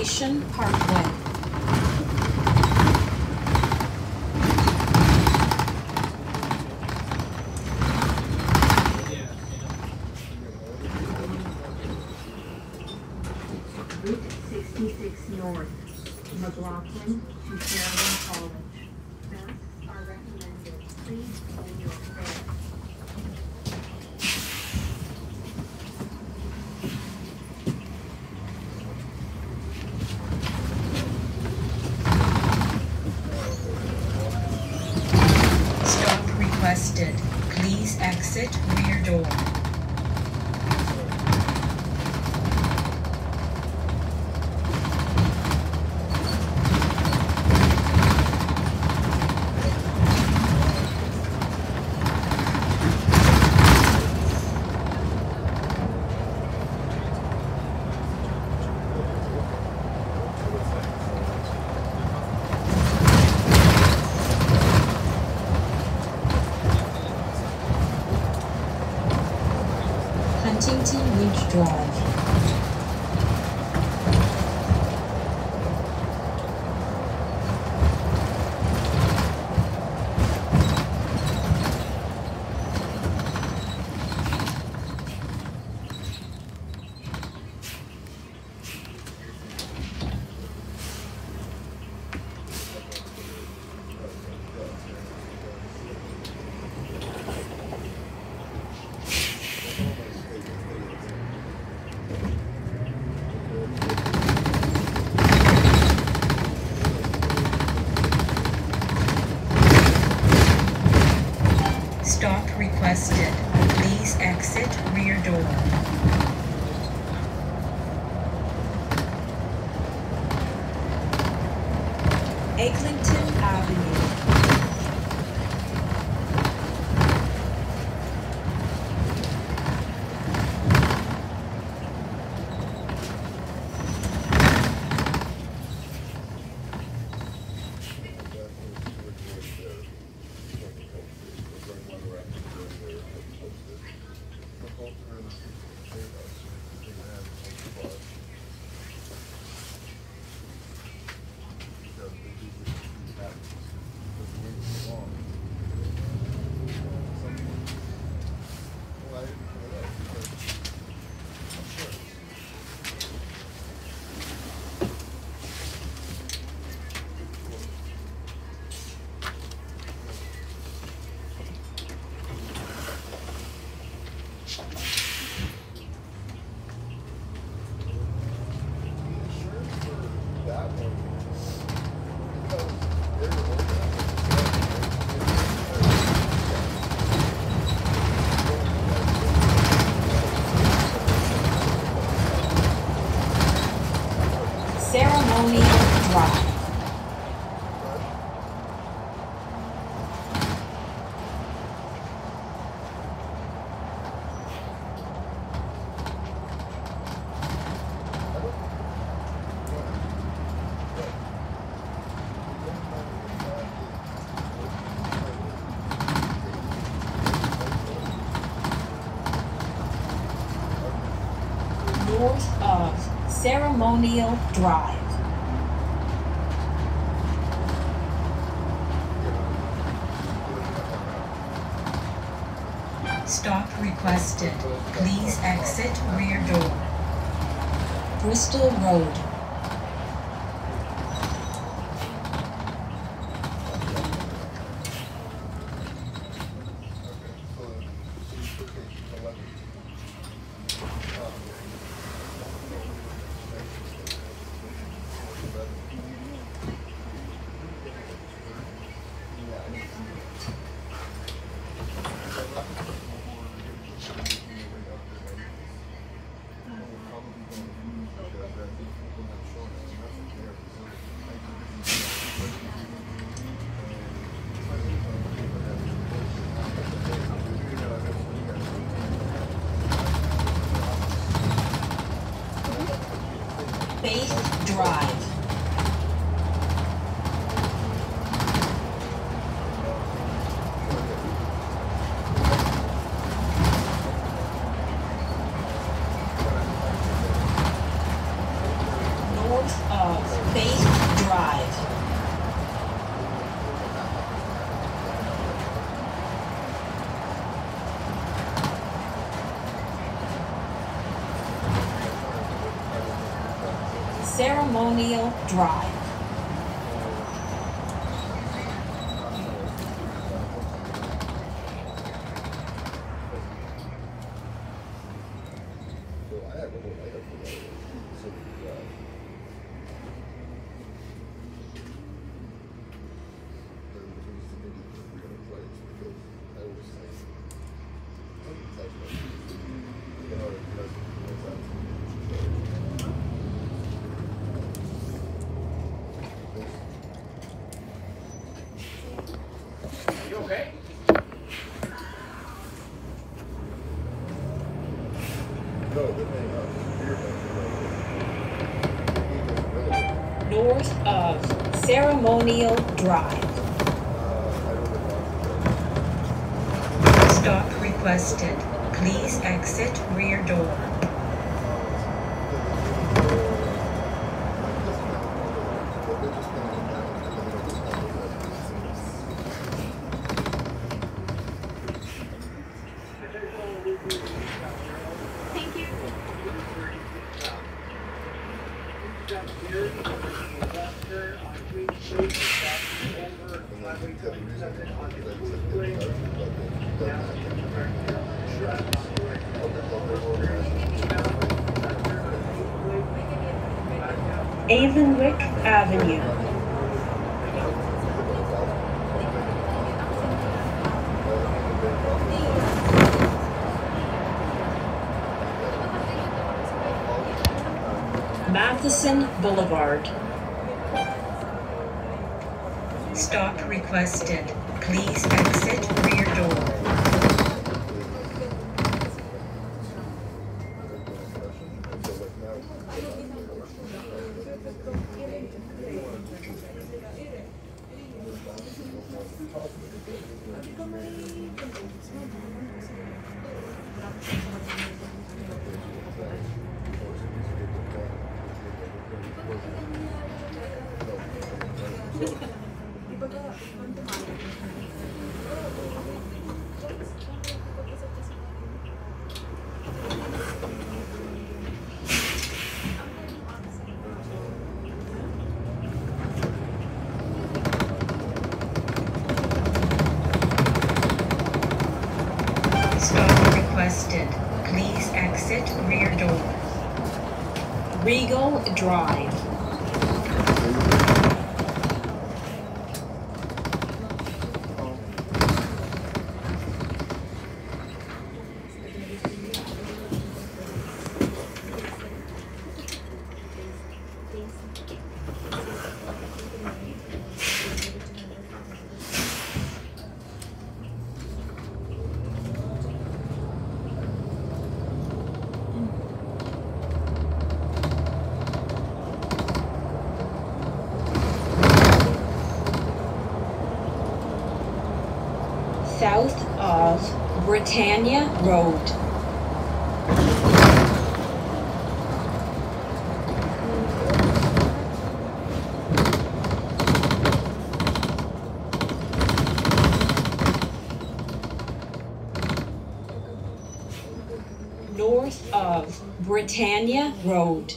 Station Parkway. Route 66 North, McLaughlin to Sheridan College. Masks are recommended. Please hold your fare. Stop requested. Please exit rear door. Huntington Ridge Drive. Stop requested. Please exit rear door. Eglinton Avenue. Ceremonial Drive. North of Ceremonial Drive. Stop requested. Please exit rear door. Bristol Road. Faith Drive. North of Ceremonial Drive. You okay? North of Ceremonial Drive. Stop requested. Please exit rear door. Thank you. Avonwick Avenue. Matheson Boulevard. Stop requested. Please exit rear door. Stop requested. Please exit rear door. Regal Drive. South of Britannia Road. North of Britannia Road.